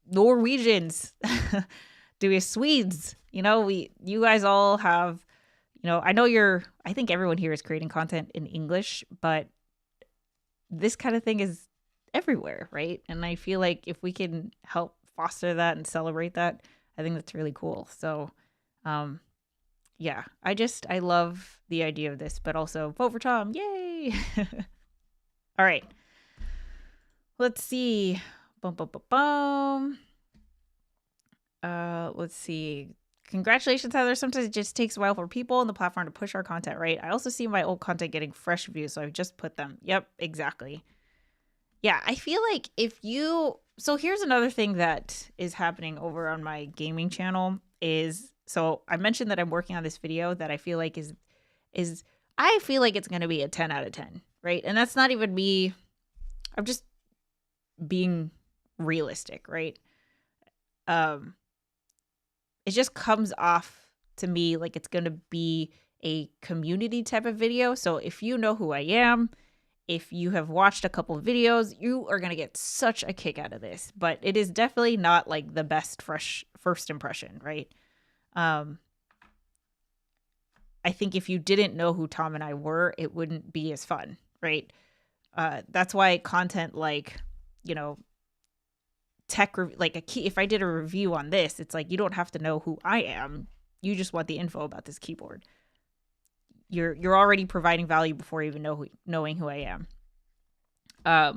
A: Norwegians, do we have Swedes? You guys all have, I think everyone here is creating content in English, but this kind of thing is everywhere, right? And I feel like if we can help foster that and celebrate that, I think that's really cool. So, yeah, I love the idea of this, but also vote for Tom. Yay. All right. Let's see. Let's see. Congratulations, Heather. Sometimes it just takes a while for people on the platform to push our content, right? I also see my old content getting fresh views, so I've just put them. Yep, exactly. Yeah, I feel like so here's another thing that is happening over on my gaming channel so I mentioned that I'm working on this video that I feel like I feel like it's going to be a 10 out of 10, right? And that's not even me. I'm just being realistic, right? It just comes off to me like it's going to be a community type of video. So if you know who I am, if you have watched a couple of videos, you are going to get such a kick out of this. But it is definitely not like the best fresh first impression, right? I think if you didn't know who Tom and I were, it wouldn't be as fun, right? That's why content like, if I did a review on this, it's like you don't have to know who I am. You just want the info about this keyboard. You're already providing value before even knowing who I am. I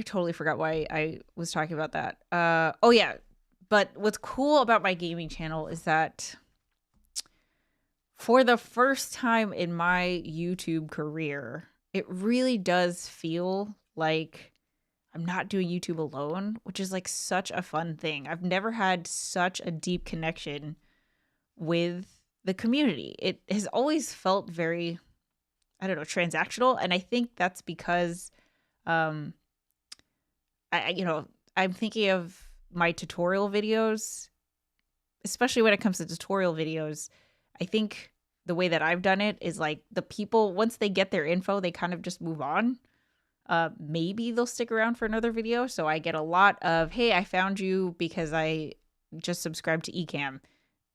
A: totally forgot why I was talking about that. Oh yeah. But what's cool about my gaming channel is that for the first time in my YouTube career, it really does feel like I'm not doing YouTube alone, which is like such a fun thing. I've never had such a deep connection with the community. It has always felt very, transactional. And I think that's because I'm thinking of my tutorial videos, especially when it comes to tutorial videos. I think the way that I've done it is like the people, once they get their info, they kind of just move on. Maybe they'll stick around for another video. So I get a lot of, hey, I found you because I just subscribed to Ecamm.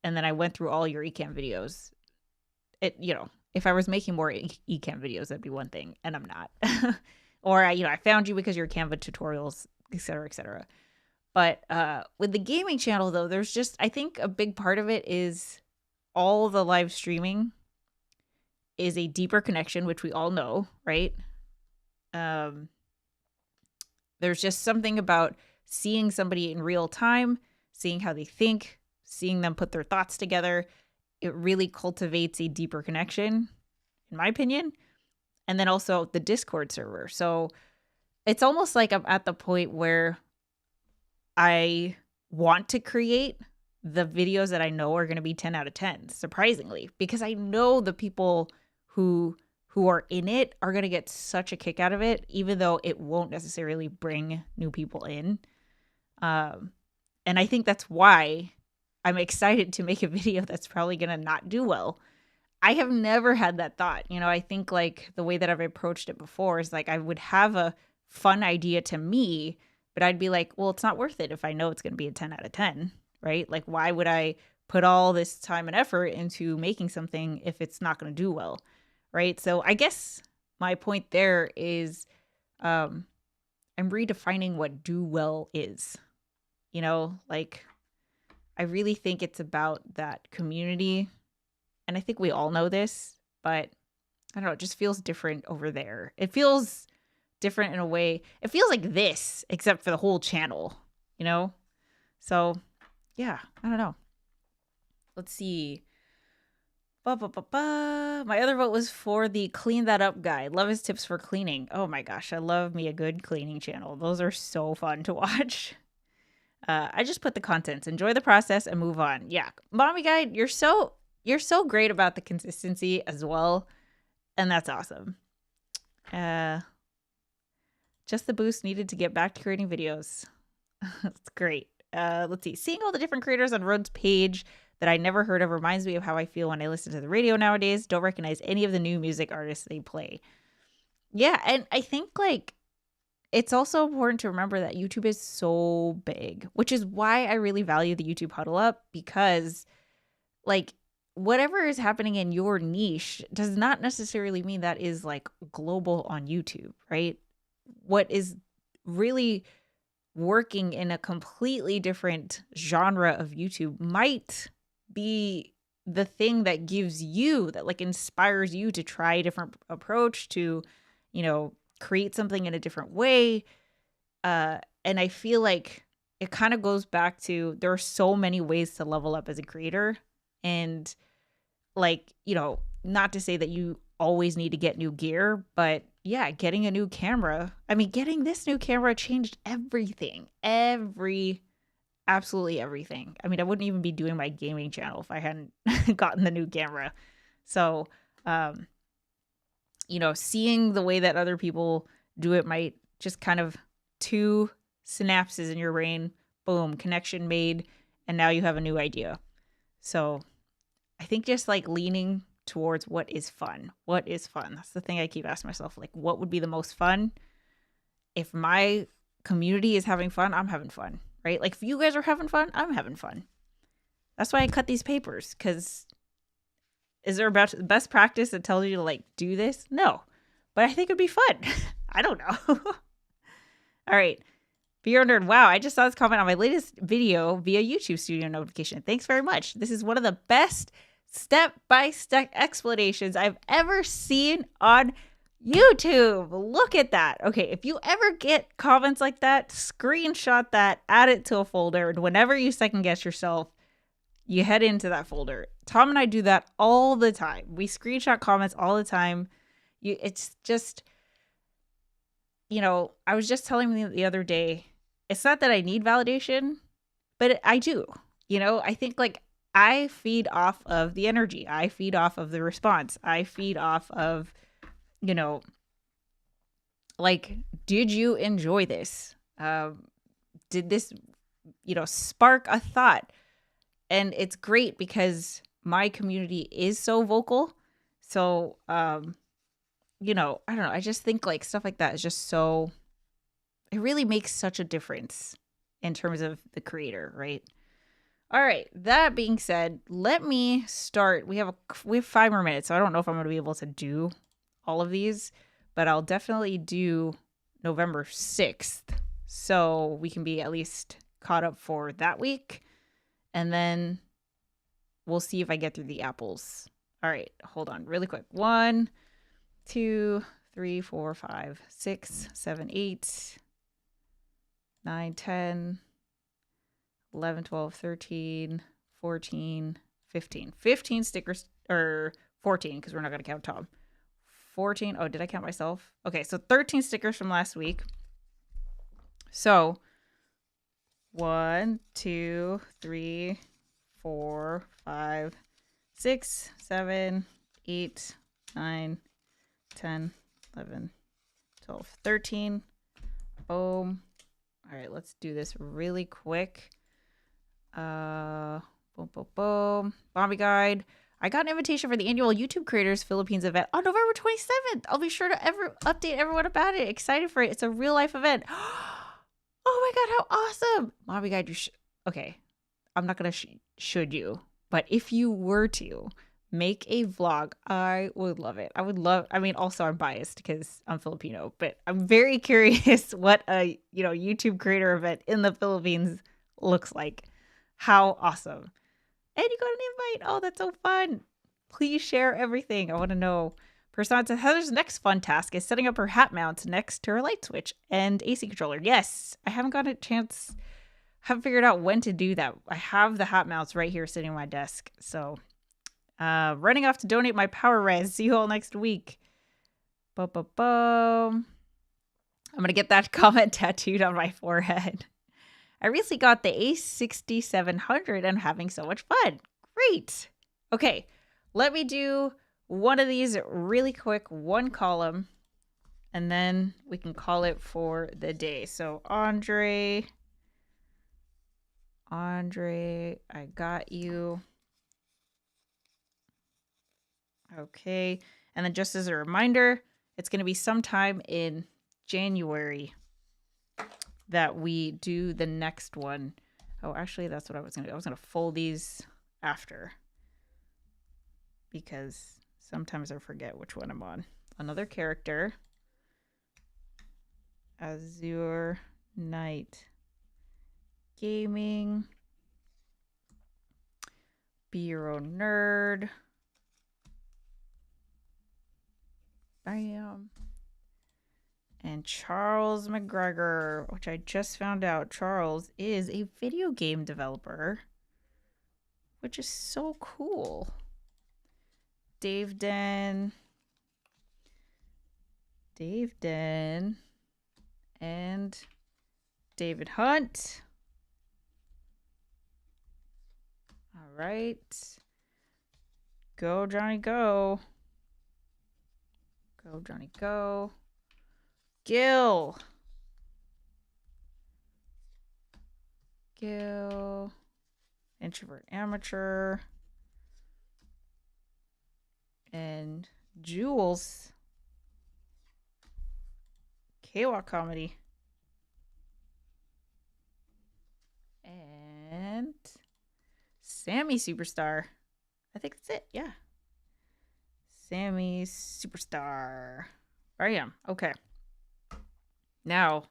A: And then I went through all your Ecamm videos. If I was making more Ecamm videos, that'd be one thing. And I'm not. Or, I found you because you're Canva tutorials, et cetera, et cetera. But with the gaming channel, though, there's just, I think a big part of it is all the live streaming is a deeper connection, which we all know, right? There's just something about seeing somebody in real time, seeing how they think, seeing them put their thoughts together. It really cultivates a deeper connection, in my opinion. And then also the Discord server. So it's almost like I'm at the point where I want to create the videos that I know are going to be 10 out of 10, surprisingly, because I know the people who are in it are going to get such a kick out of it, even though it won't necessarily bring new people in. And I think that's why I'm excited to make a video that's probably going to not do well. I have never had that thought. I think like the way that I've approached it before is like I would have a fun idea to me, but I'd be like, well, it's not worth it if I know it's going to be a 10 out of 10, right? Like, why would I put all this time and effort into making something if it's not going to do well, right? So I guess my point there is I'm redefining what do well is. You know, like I really think it's about that community. And I think we all know this, but I don't know, it just feels different over there. It feels different in a way. It feels like this, except for the whole channel, you know? So, yeah, I don't know. Let's see. My other vote was for the Clean That Up guy. Love his tips for cleaning. Oh my gosh, I love me a good cleaning channel. Those are so fun to watch. I just put the contents. Enjoy the process and move on. Yeah, Mommy Guide, you're so great about the consistency as well, and that's awesome. Just the boost needed to get back to creating videos. That's great. Let's see. Seeing all the different creators on Road's page that I never heard of reminds me of how I feel when I listen to the radio nowadays. Don't recognize any of the new music artists they play. Yeah, and I think like it's also important to remember that YouTube is so big, which is why I really value the YouTube Huddle Up, because like whatever is happening in your niche does not necessarily mean that is like global on YouTube, right? What is really working in a completely different genre of YouTube might be the thing that gives you, that like inspires you to try a different approach, to, you know, create something in a different way. And I feel like it kind of goes back to, there are so many ways to level up as a creator. And like, you know, not to say that you always need to get new gear, but yeah, getting a new camera. I mean, getting this new camera changed everything. Absolutely everything. I mean, I wouldn't even be doing my gaming channel if I hadn't gotten the new camera. So, you know, seeing the way that other people do it might just kind of 2 synapses in your brain, boom, connection made, and now you have a new idea. So I think just like leaning towards what is fun. What is fun? That's the thing I keep asking myself. Like, what would be the most fun? If my community is having fun, I'm having fun, right? Like if you guys are having fun, I'm having fun. That's why I cut these papers, because is there a best practice that tells you to like do this? No, but I think it'd be fun. I don't know. All right. Beer Nerd, wow, I just saw this comment on my latest video via YouTube Studio notification. Thanks very much. This is one of the best step-by-step explanations I've ever seen on YouTube. Look at that. Okay, if you ever get comments like that, screenshot that, add it to a folder, and whenever you second guess yourself, you head into that folder. Tom and I do that all the time. We screenshot comments all the time. It's just, you know, I was just telling me the other day, it's not that I need validation, but I do. You know, I think like I feed off of the energy. I feed off of the response. I feed off of, you know, like, did you enjoy this? Did this, you know, spark a thought? And it's great because my community is so vocal. So, you know, I don't know. I just think like stuff like that is just so, it really makes such a difference in terms of the creator, right? All right. That being said, let me start. We have 5 more minutes, so I don't know if I'm going to be able to do all of these, but I'll definitely do November 6th, so we can be at least caught up for that week, and then we'll see if I get through the apples. All right. Hold on really quick. 1, 2, 3, 4, 5, 6, 7, 8, 9, 10, 11, 12, 13, 14, 15. 15 stickers, or 14, because we're not going to count Tom. 14. Oh, did I count myself? Okay, so 13 stickers from last week. So 1, 2, 3, 4, 5, 6, 7, 8, 9, 10, 11, 12, 13. Boom. All right, let's do this really quick. Boom, boom, boom. Bombi Guide. I got an invitation for the annual YouTube Creators Philippines event on November 27th. I'll be sure to update everyone about it. Excited for it. It's a real life event. Oh my God, how awesome. Bombi Guide, okay. I'm not going to should you, but if you were to, Make a vlog. I would love it. I mean, also I'm biased because I'm Filipino, but I'm very curious what a, YouTube creator event in the Philippines looks like. How awesome. And you got an invite. Oh, that's so fun. Please share everything. I want to know. Person says Heather's next fun task is setting up her hat mounts next to her light switch and AC controller. Yes, I haven't got a chance. Haven't figured out when to do that. I have the hat mounts right here sitting on my desk. So running off to donate my power res. See you all next week. I'm going to get that comment tattooed on my forehead. I recently got the A6700 and I'm having so much fun. Great. Okay, let me do one of these really quick, one column, and then we can call it for the day. So Andre, I got you. Okay, and then just as a reminder, it's going to be sometime in January that we do the next one. Oh, actually, that's what I was going to do. I was going to fold these after because sometimes I forget which one I'm on. Another character. Azure Knight Gaming. Be Your Own Nerd. Bam. And Charles McGregor, which I just found out Charles is a video game developer, which is so cool. Dave Den, and David Hunt. All right. Go, Johnny, go. Go, Johnny, go. Gil, introvert amateur, and Jules, K-Walk comedy, and Sammy Superstar. I think that's it. Yeah, Sammy Superstar. Bam. Okay. Now,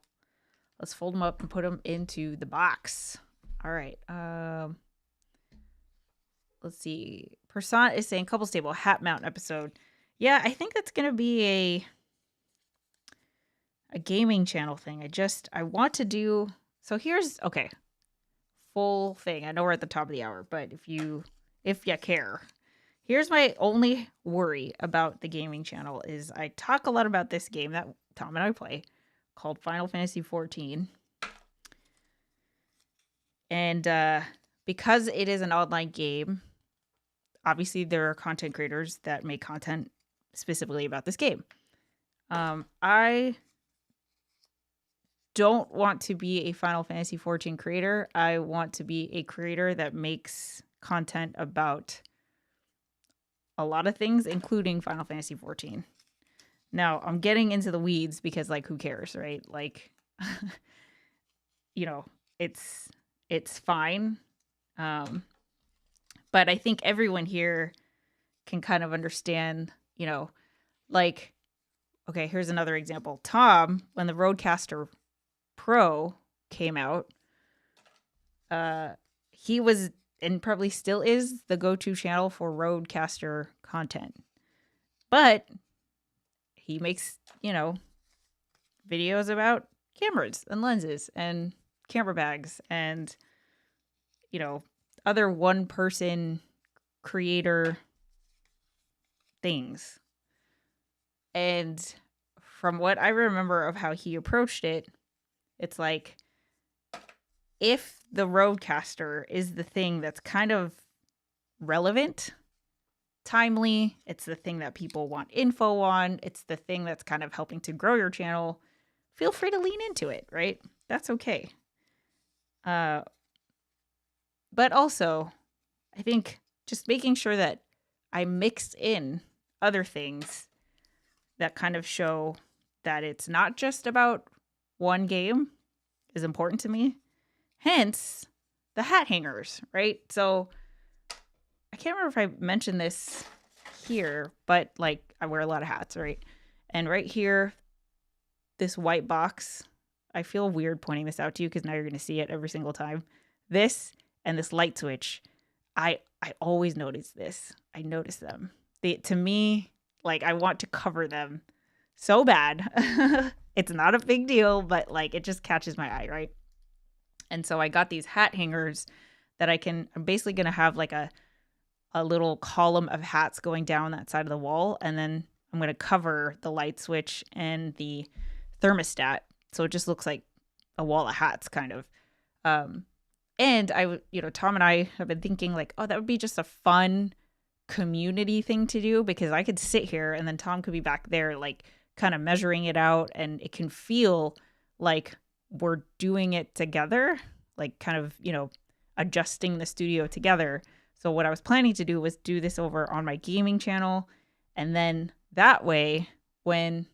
A: let's fold them up and put them into the box. All right. Let's see. Persona is saying Couples Table hat mount episode. Yeah, I think that's gonna be a gaming channel thing. I want to do. So here's okay. Full thing. I know we're at the top of the hour, but if you care, here's my only worry about the gaming channel is I talk a lot about this game that Tom and I play, called Final Fantasy XIV. And because it is an online game, obviously there are content creators that make content specifically about this game. I don't want to be a Final Fantasy XIV creator. I want to be a creator that makes content about a lot of things, including Final Fantasy XIV. Now, I'm getting into the weeds because, like, who cares, right? Like, it's fine. But I think everyone here can kind of understand, like, okay, here's another example. Tom, when the Rodecaster Pro came out, he was, and probably still is, the go-to channel for Rodecaster content. But he makes, videos about cameras and lenses and camera bags and, other one-person creator things. And from what I remember of how he approached it, it's like, if the Rodecaster is the thing that's kind of relevant, timely, it's the thing that people want info on, it's the thing that's kind of helping to grow your channel, feel free to lean into it, right? That's okay. But also, I think just making sure that I mix in other things that kind of show that it's not just about one game is important to me. Hence, the hat hangers, right? So I can't remember if I mentioned this here, but like I wear a lot of hats, right? And right here, this white box, I feel weird pointing this out to you because now you're going to see it every single time. This and this light switch, I always notice this. I notice them. To me, like I want to cover them so bad. It's not a big deal, but like it just catches my eye, right? And so I got these hat hangers that I'm basically going to have like a little column of hats going down that side of the wall. And then I'm going to cover the light switch and the thermostat. So it just looks like a wall of hats kind of. And Tom and I have been thinking like, oh, that would be just a fun community thing to do, because I could sit here and then Tom could be back there, like kind of measuring it out. And it can feel like we're doing it together, like kind of, adjusting the studio together. So what I was planning to do was do this over on my gaming channel. And then that way, when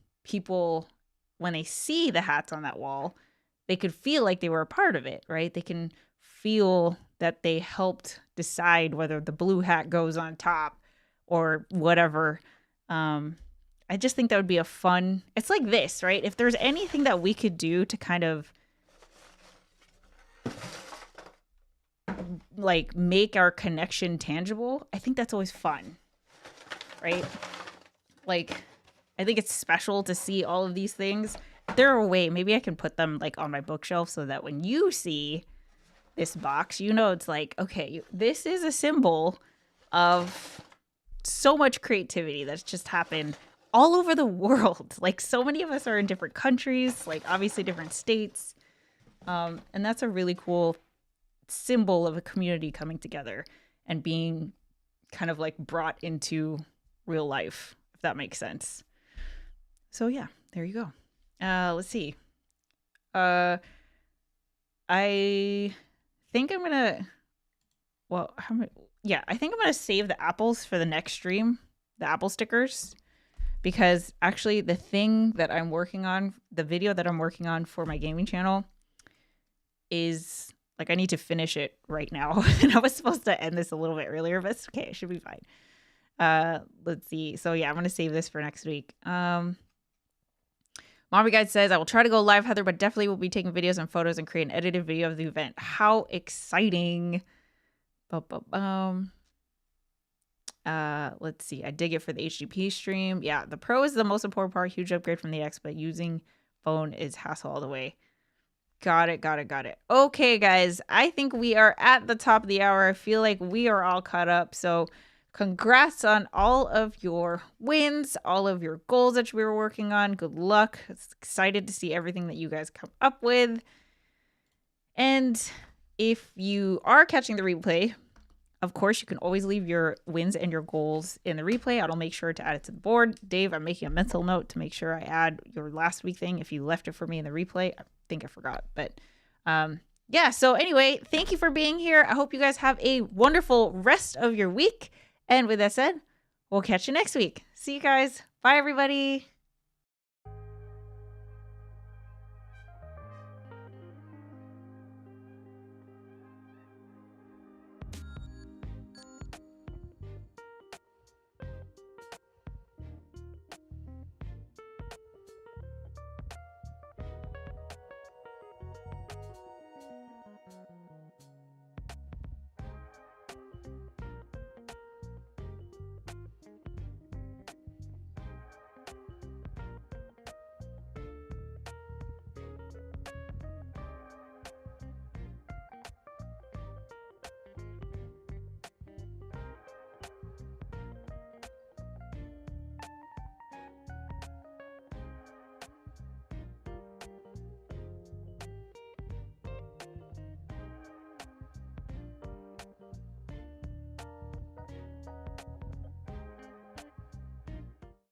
A: they see the hats on that wall, they could feel like they were a part of it, right? They can feel that they helped decide whether the blue hat goes on top or whatever. I just think that would be a fun, it's like this, right? If there's anything that we could do to kind of like make our connection tangible, I think that's always fun, right? Like, I think it's special to see all of these things. If there are a way, maybe I can put them like on my bookshelf so that when you see this box, it's like, okay, this is a symbol of so much creativity that's just happened all over the world. Like so many of us are in different countries, like obviously different states. And that's a really cool symbol of a community coming together and being kind of like brought into real life, if that makes sense. So yeah, there you go. Let's see. I think I'm gonna, I think I'm gonna save the apples for the next stream, the apple stickers, because actually the thing that I'm working on, the video that I'm working on for my gaming channel is like, I need to finish it right now. And I was supposed to end this a little bit earlier, but it's okay. It should be fine. Let's see. So yeah, I'm going to save this for next week. Mommy Guide says, I will try to go live, Heather, but definitely will be taking videos and photos and create an edited video of the event. How exciting. Let's see. I dig it for the HGP stream. Yeah, the Pro is the most important part. Huge upgrade from the X, but using phone is hassle all the way. Got it. Okay, guys. I think we are at the top of the hour. I feel like we are all caught up. So congrats on all of your wins, all of your goals that we were working on. Good luck. Excited to see everything that you guys come up with. And if you are catching the replay, of course, you can always leave your wins and your goals in the replay. I'll make sure to add it to the board. Dave, I'm making a mental note to make sure I add your last week thing if you left it for me in the replay. I think I forgot. But yeah, so anyway, thank you for being here. I hope you guys have a wonderful rest of your week. And with that said, we'll catch you next week. See you guys. Bye, everybody.